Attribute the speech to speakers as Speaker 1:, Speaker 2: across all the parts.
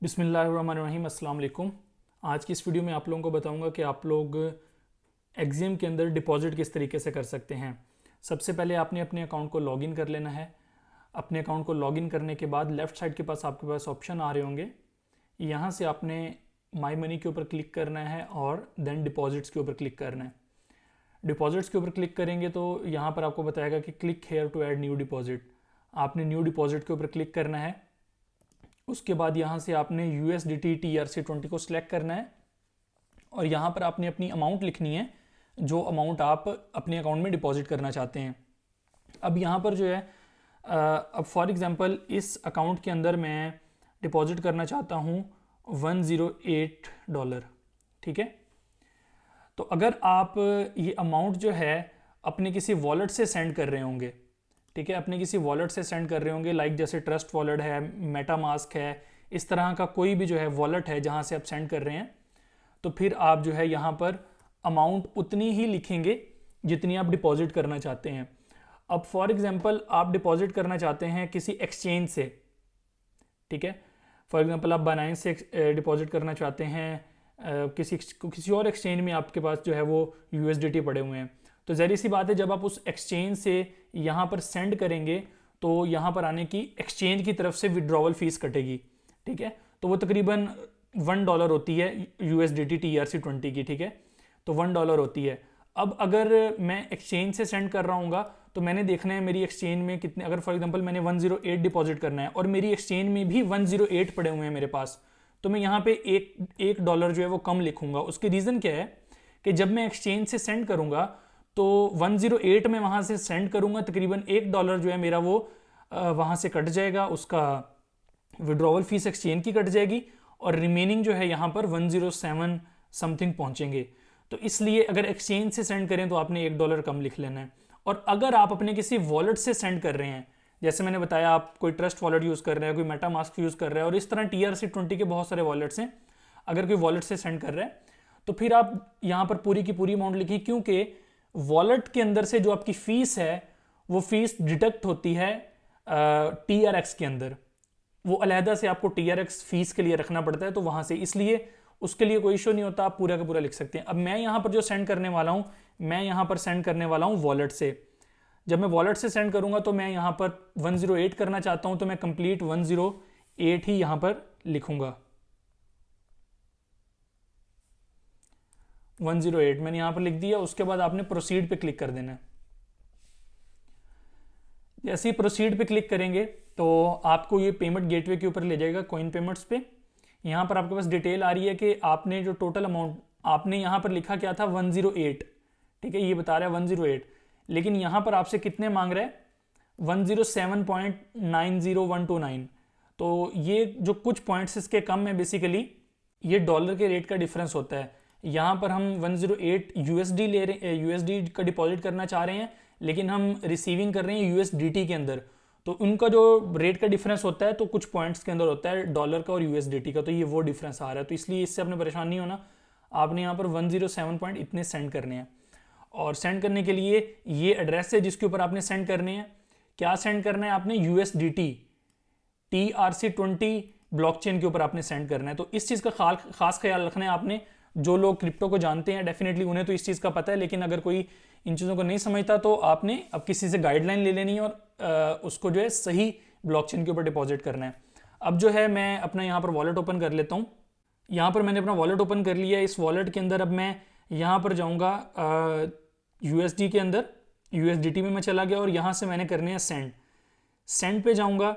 Speaker 1: बिस्मिल्लाहिर्रहमानिर्रहीम, अस्सलाम वालेकुम। आज की इस वीडियो में आप लोगों को बताऊंगा कि आप लोग एग्जाम के अंदर डिपॉजिट किस तरीके से कर सकते हैं। सबसे पहले आपने अपने अकाउंट को लॉगिन कर लेना है। अपने अकाउंट को लॉगिन करने के बाद लेफ़्ट साइड के पास आपके पास ऑप्शन आ रहे होंगे। यहाँ से आपने माई मनी के ऊपर क्लिक करना है और देन डिपॉजिट्स के ऊपर क्लिक करना है। डिपॉजिट्स के ऊपर क्लिक करेंगे तो यहाँ पर आपको बताएगा कि click here to add new deposit. आपने न्यू डिपॉजिट के ऊपर क्लिक करना है। उसके बाद यहाँ से आपने USDT TRC20 को सिलेक्ट करना है और यहाँ पर आपने अपनी अमाउंट लिखनी है, जो अमाउंट आप अपने अकाउंट में डिपॉजिट करना चाहते हैं। अब यहाँ पर जो है अब फॉर एग्जांपल इस अकाउंट के अंदर मैं डिपॉजिट करना चाहता हूँ $108। ठीक है, तो अगर आप ये अमाउंट जो है अपने किसी वॉलेट से सेंड कर रहे होंगे, ठीक है, अपने किसी वॉलेट से सेंड कर रहे होंगे, लाइक जैसे ट्रस्ट वॉलेट है, मेटामास्क है, इस तरह का कोई भी जो है वॉलेट है जहाँ से आप सेंड कर रहे हैं, तो फिर आप जो है यहाँ पर अमाउंट उतनी ही लिखेंगे जितनी आप डिपॉजिट करना चाहते हैं। अब फॉर एग्जांपल आप डिपॉजिट करना चाहते हैं किसी एक्सचेंज से, ठीक है, फॉर एग्जांपल आप बाइनेंस से डिपॉजिट करना चाहते हैं, किसी और एक्सचेंज में आपके पास जो है वो USDT पड़े हुए हैं, तो ज़ाहिर सी बात है जब आप उस एक्सचेंज से यहाँ पर सेंड करेंगे तो यहाँ पर आने की एक्सचेंज की तरफ से विड्रॉवल फीस कटेगी। ठीक है, तो वो तकरीबन $1 होती है USDT TRC20 की। ठीक है, तो $1 होती है। अब अगर मैं एक्सचेंज से सेंड कर रहा हूँ तो मैंने देखना है मेरी एक्सचेंज में कितने, अगर फॉर एग्जांपल मैंने 108 डिपॉजिट करना है और मेरी एक्सचेंज में भी 108 पड़े हुए हैं मेरे पास, तो मैं यहाँ पे एक डॉलर जो है वो कम लिखूंगा। उसकी रीज़न क्या है कि जब मैं एक्सचेंज से सेंड करूँगा तो 108 में वहाँ से सेंड करूँगा, तकरीबन $1 जो है मेरा वो वहाँ से कट जाएगा, उसका विड्रॉवल फीस एक्सचेंज की कट जाएगी और रिमेनिंग जो है यहाँ पर 107 समथिंग पहुँचेंगे। तो इसलिए अगर एक्सचेंज से सेंड करें तो आपने $1 कम लिख लेना है। और अगर आप अपने किसी वॉलेट से सेंड कर रहे हैं, जैसे मैंने बताया आप कोई ट्रस्ट वॉलेट यूज़ कर रहे हैं, कोई मेटामास्क यूज़ कर रहा है और इस तरह TRC20 के बहुत सारे वॉलेट्स हैं, अगर कोई वॉलेट से सेंड कर रहा है तो फिर आप यहाँ पर पूरी की पूरी अमाउंट लिखिए, क्योंकि वॉलेट के अंदर से जो आपकी फ़ीस है वो फ़ीस डिडक्ट होती है TRX के अंदर। वो अलहदा से आपको TRX फीस के लिए रखना पड़ता है, तो वहाँ से, इसलिए उसके लिए कोई इशू नहीं होता, आप पूरा का पूरा लिख सकते हैं। अब मैं यहाँ पर जो सेंड करने वाला हूँ, मैं यहाँ पर सेंड करने वाला हूँ वॉलेट से। जब मैं वॉलेट से सेंड करूँगा तो मैं यहाँ पर 108 करना चाहता हूँ, तो मैं कंप्लीट 108 ही यहाँ पर लिखूँगा। 108 मैंने यहाँ पर लिख दिया। उसके बाद आपने प्रोसीड पे क्लिक कर देना है। जैसे ही प्रोसीड पे क्लिक करेंगे तो आपको ये पेमेंट गेटवे के ऊपर ले जाएगा, कॉइन पेमेंट्स पे। यहाँ पर आपके पास डिटेल आ रही है कि आपने जो टोटल अमाउंट आपने यहाँ पर लिखा क्या था 108, ठीक है, ये बता रहा है 108, लेकिन यहाँ पर आपसे कितने मांग रहा है 107.90129। तो ये जो कुछ पॉइंट्स इसके कम है, बेसिकली ये डॉलर के रेट का डिफरेंस होता है। यहाँ पर हम 108 USD ले रहे USD का डिपॉजिट करना चाह रहे हैं, लेकिन हम रिसीविंग कर रहे हैं USDT के अंदर, तो उनका जो रेट का डिफरेंस होता है तो कुछ पॉइंट्स के अंदर होता है डॉलर का और USDT का, तो ये वो डिफरेंस आ रहा है। तो इसलिए इससे आपने परेशान नहीं होना, आपने यहाँ पर 107 पॉइंट इतने सेंड करने हैं। और सेंड करने के लिए ये एड्रेस है जिसके ऊपर आपने सेंड करने हैं। क्या सेंड करना है आपने? USDT TRC20 ब्लॉकचेन के ऊपर आपने सेंड करना है। तो इस चीज़ का खास ख्याल रखना है आपने। जो लोग क्रिप्टो को जानते हैं डेफिनेटली उन्हें तो इस चीज़ का पता है, लेकिन अगर कोई इन चीज़ों को नहीं समझता तो आपने अब किसी से गाइडलाइन ले लेनी है और उसको जो है सही ब्लॉकचेन के ऊपर डिपॉजिट करना है। अब जो है मैं अपना यहाँ पर वॉलेट ओपन कर लेता हूँ। यहाँ पर मैंने अपना वॉलेट ओपन कर लिया है। इस वॉलेट के अंदर अब मैं यहाँ पर जाऊँगा USD के अंदर, USDT में मैं चला गया और यहाँ से मैंने करने हैं सेंड पे जाऊँगा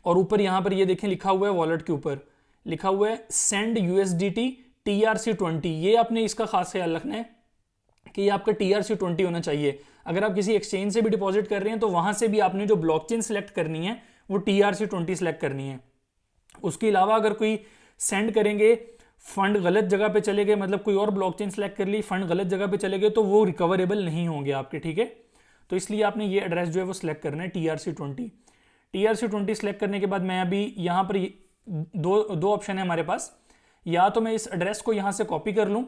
Speaker 1: और ऊपर यहाँ पर ये देखें लिखा हुआ है, वॉलेट के ऊपर लिखा हुआ है सेंड USDT TRC20। ये आपने इसका खास ख्याल रखना है कि ये आपका TRC20 होना चाहिए। अगर आप किसी एक्सचेंज से भी डिपॉजिट कर रहे हैं तो वहाँ से भी आपने जो ब्लॉकचेन सेलेक्ट करनी है वो TRC20 सेलेक्ट करनी है। उसके अलावा अगर कोई सेंड करेंगे, फंड गलत जगह पे चले गए, मतलब कोई और ब्लॉकचेन सेलेक्ट कर ली, फंड गलत जगह पे चले गए, तो वो रिकवरेबल नहीं होंगे आपके, ठीक है। तो इसलिए आपने ये एड्रेस जो है वो सिलेक्ट करना है TRC20 सेलेक्ट करने के बाद मैं अभी यहाँ पर दो ऑप्शन है हमारे पास। या तो मैं इस एड्रेस को यहाँ से कॉपी कर लूँ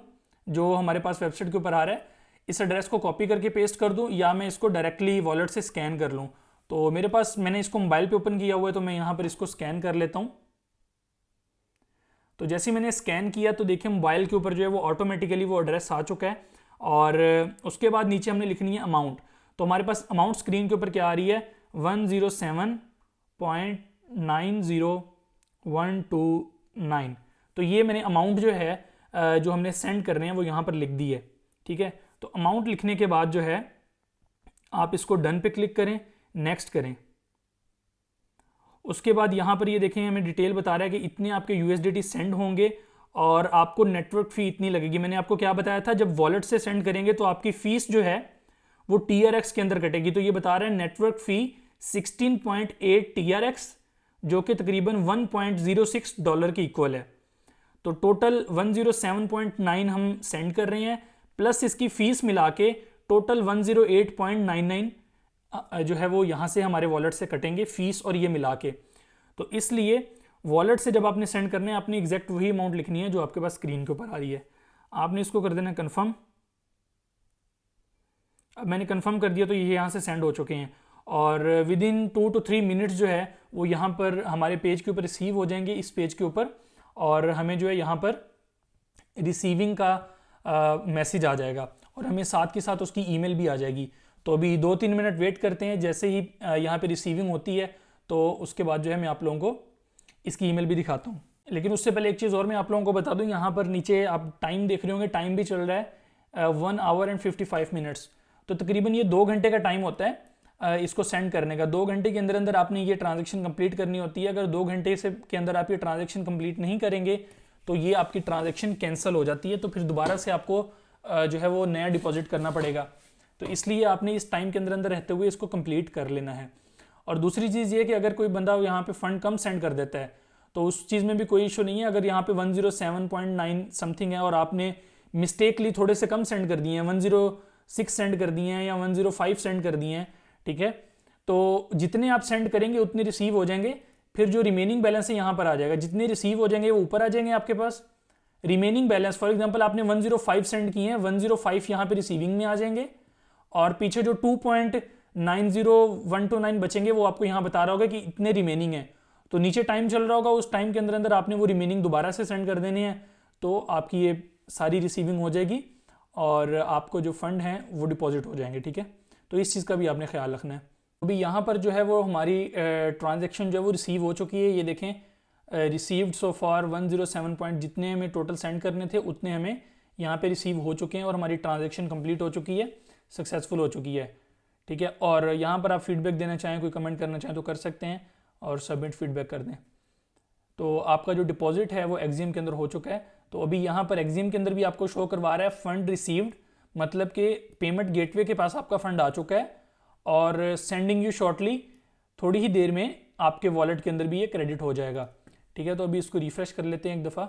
Speaker 1: जो हमारे पास वेबसाइट के ऊपर आ रहा है, इस एड्रेस को कॉपी करके पेस्ट कर दूँ, या मैं इसको डायरेक्टली वॉलेट से स्कैन कर लूँ। तो मेरे पास, मैंने इसको मोबाइल पे ओपन किया हुआ है तो मैं यहाँ पर इसको स्कैन कर लेता हूँ। तो जैसे ही मैंने स्कैन किया तो देखिए मोबाइल के ऊपर जो है वो ऑटोमेटिकली वो एड्रेस आ चुका है। और उसके बाद नीचे हमने लिखनी है अमाउंट। तो हमारे पास अमाउंट स्क्रीन के ऊपर क्या आ रही है, 107.90129। तो ये मैंने अमाउंट जो है जो हमने सेंड कर रहे हैं वो यहाँ पर लिख दी है। ठीक है, तो अमाउंट लिखने के बाद जो है आप इसको डन पे क्लिक करें, नेक्स्ट करें। उसके बाद यहाँ पर ये देखें हमें डिटेल बता रहा है कि इतने आपके यूएसडीटी सेंड होंगे और आपको नेटवर्क फ़ी इतनी लगेगी। मैंने आपको क्या बताया था, जब वॉलेट से सेंड करेंगे तो आपकी फ़ीस जो है वो TRX के अंदर कटेगी। तो ये बता रहा है नेटवर्क फ़ी 16.8 TRX, जो कि तकरीबन $1.06 के इक्वल है। तो टोटल 107.9 हम सेंड कर रहे हैं, प्लस इसकी फ़ीस मिला के टोटल 108.99 जो है वो यहाँ से हमारे वॉलेट से कटेंगे, फ़ीस और ये मिला के। तो इसलिए वॉलेट से जब आपने सेंड करने हैं आपने एग्जैक्ट वही अमाउंट लिखनी है जो आपके पास स्क्रीन के ऊपर आ रही है। आपने इसको कर देना कन्फर्म। अब मैंने कन्फर्म कर दिया तो ये यहाँ से सेंड हो चुके हैं और विद इन 2 to 3 मिनट्स जो है वो यहाँ पर हमारे पेज के ऊपर रिसीव हो जाएंगे, इस पेज के ऊपर, और हमें जो है यहाँ पर रिसीविंग का मैसेज आ जाएगा और हमें साथ के साथ उसकी ईमेल भी आ जाएगी। तो अभी 2-3 मिनट वेट करते हैं, जैसे ही यहाँ पे रिसीविंग होती है तो उसके बाद जो है मैं आप लोगों को इसकी ईमेल भी दिखाता हूँ। लेकिन उससे पहले एक चीज़ और मैं आप लोगों को बता दूँ, यहाँ पर नीचे आप टाइम देख रहे होंगे, टाइम भी चल रहा है 1 hour and 55 minutes। तो तकरीबन ये 2 घंटे का टाइम होता है इसको सेंड करने का। 2 घंटे के अंदर अंदर आपने ये ट्रांजेक्शन कंप्लीट करनी होती है। अगर 2 घंटे से के अंदर आप ये ट्रांजेक्शन कंप्लीट नहीं करेंगे तो ये आपकी ट्रांजेक्शन कैंसिल हो जाती है, तो फिर दोबारा से आपको जो है वो नया डिपॉजिट करना पड़ेगा। तो इसलिए आपने इस टाइम के अंदर अंदर रहते हुए इसको कंप्लीट कर लेना है। और दूसरी चीज़ ये कि अगर कोई बंदा यहाँ पे फ़ंड कम सेंड कर देता है तो उस चीज़ में भी कोई इशू नहीं है। अगर यहाँ पे 107.9 समथिंग है और आपने मिस्टेकली थोड़े से कम सेंड कर दिए हैं, 106 सेंड कर दिए हैं या 105 सेंड कर दिए हैं, ठीक है, तो जितने आप सेंड करेंगे उतने रिसीव हो जाएंगे। फिर जो रिमेनिंग बैलेंस है यहाँ पर आ जाएगा, जितने रिसीव हो जाएंगे वो ऊपर आ जाएंगे आपके पास। रिमेनिंग बैलेंस फॉर एग्जांपल आपने 105 सेंड किए हैं, 105 यहाँ पे रिसीविंग में आ जाएंगे और पीछे जो 2.90129 बचेंगे वो आपको यहाँ बता रहा होगा कि इतने रिमेनिंग है। तो नीचे टाइम चल रहा होगा, उस टाइम के अंदर अंदर आपने वो रिमेनिंग दोबारा से सेंड कर देने हैं, तो आपकी ये सारी रिसीविंग हो जाएगी और आपको जो फंड हैं वो डिपॉजिट हो जाएंगे। ठीक है, तो इस चीज़ का भी आपने ख्याल रखना है। अभी यहाँ पर जो है वो हमारी ट्रांजैक्शन जो है वो रिसीव हो चुकी है। ये देखें रिसीव्ड सो फॉर 107 पॉइंट, जितने हमें टोटल सेंड करने थे उतने हमें यहाँ पे रिसीव हो चुके हैं और हमारी ट्रांजैक्शन कंप्लीट हो चुकी है, सक्सेसफुल हो चुकी है। ठीक है, और यहाँ पर आप फीडबैक देना चाहें, कोई कमेंट करना चाहें तो कर सकते हैं और सबमिट फीडबैक कर दें। तो आपका जो डिपॉजिट है वो एक्जिम के अंदर हो चुका है। तो अभी यहाँ पर एक्जिम के अंदर भी आपको शो करवा रहा है फंड रिसीव्ड, मतलब कि पेमेंट गेटवे के पास आपका फंड आ चुका है और सेंडिंग यू शॉर्टली, थोड़ी ही देर में आपके वॉलेट के अंदर भी ये क्रेडिट हो जाएगा। ठीक है, तो अभी इसको रिफ्रेश कर लेते हैं एक दफ़ा।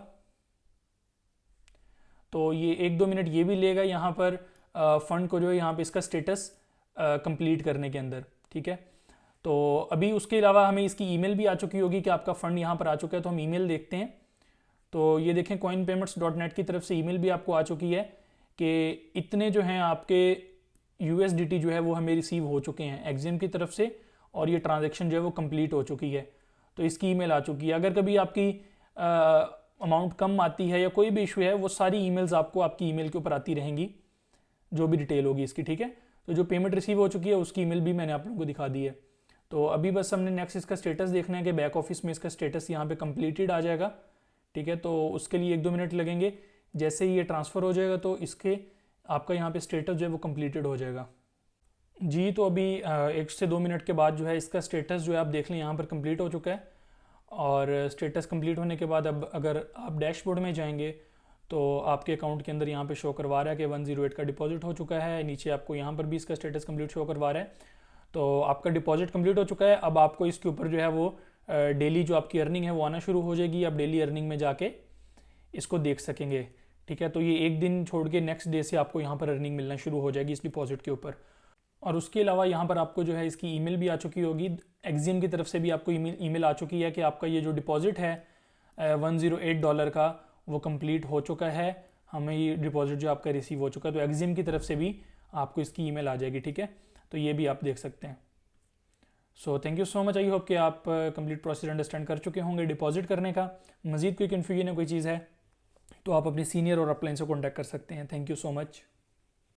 Speaker 1: तो ये 1-2 मिनट ये भी लेगा यहाँ पर फंड को जो है यहाँ पे इसका स्टेटस कंप्लीट करने के अंदर। ठीक है, तो अभी उसके अलावा हमें इसकी ईमेल भी आ चुकी होगी कि आपका फ़ंड यहाँ पर आ चुका है। तो हम ईमेल देखते हैं। तो ये देखें coinpayments.net की तरफ से ईमेल भी आपको आ चुकी है कि इतने जो हैं आपके USDT जो है वो हमें रिसीव हो चुके हैं एक्जिम की तरफ से और ये ट्रांजैक्शन जो है वो कंप्लीट हो चुकी है। तो इसकी ईमेल आ चुकी है। अगर कभी आपकी अमाउंट कम आती है या कोई भी इशू है, वो सारी ईमेल्स आपको आपकी ईमेल के ऊपर आती रहेंगी, जो भी डिटेल होगी इसकी। ठीक है, तो जो पेमेंट रिसीव हो चुकी है उसकी ईमेल भी मैंने आप लोगों को दिखा दी है। तो अभी बस हमने नेक्स्ट इसका स्टेटस देखना है कि बैक ऑफिस में इसका स्टेटस यहाँ पे कंप्लीटेड आ जाएगा। ठीक है, तो उसके लिए 1-2 मिनट लगेंगे। जैसे ही ये ट्रांसफ़र हो जाएगा तो इसके आपका यहाँ पे स्टेटस जो है वो कंप्लीटेड हो जाएगा जी। तो अभी 1 से 2 मिनट के बाद जो है इसका स्टेटस जो है आप देख लें यहाँ पर कंप्लीट हो चुका है। और स्टेटस कंप्लीट होने के बाद अब अगर आप डैशबोर्ड में जाएंगे तो आपके अकाउंट के अंदर यहाँ पे शो करवा रहा है कि 108 का डिपॉजिट हो चुका है। नीचे आपको यहाँ पर भी इसका स्टेटस कंप्लीट शो करवा रहा है। तो आपका डिपॉजिट कंप्लीट हो चुका है। अब आपको इसके ऊपर जो है वो डेली जो आपकी अर्निंग है वो आना शुरू हो जाएगी। आप डेली अर्निंग में जाके इसको देख सकेंगे। ठीक है, तो ये एक दिन छोड़ के नेक्स्ट डे से आपको यहाँ पर अर्निंग मिलना शुरू हो जाएगी इस डिपॉजिट के ऊपर। और उसके अलावा यहाँ पर आपको जो है इसकी ईमेल भी आ चुकी होगी, एक्जिम की तरफ से भी आपको ईमेल आ चुकी है कि आपका ये जो डिपॉजिट है $108 का वो कंप्लीट हो चुका है, हमें ये डिपॉजिट जो आपका रिसीव हो चुका है। तो एक्जिम की तरफ से भी आपको इसकी ईमेल आ जाएगी। ठीक है, तो ये भी आप देख सकते हैं। So thank you so much. I hope कि आप कंप्लीट प्रोसेस अंडरस्टैंड कर चुके होंगे डिपॉजिट करने का। मज़ीद कोई कन्फ्यूजन है, कोई चीज़ है, तो आप अपने सीनियर और अपलाइन से कॉन्टैक्ट कर सकते हैं। Thank you so much.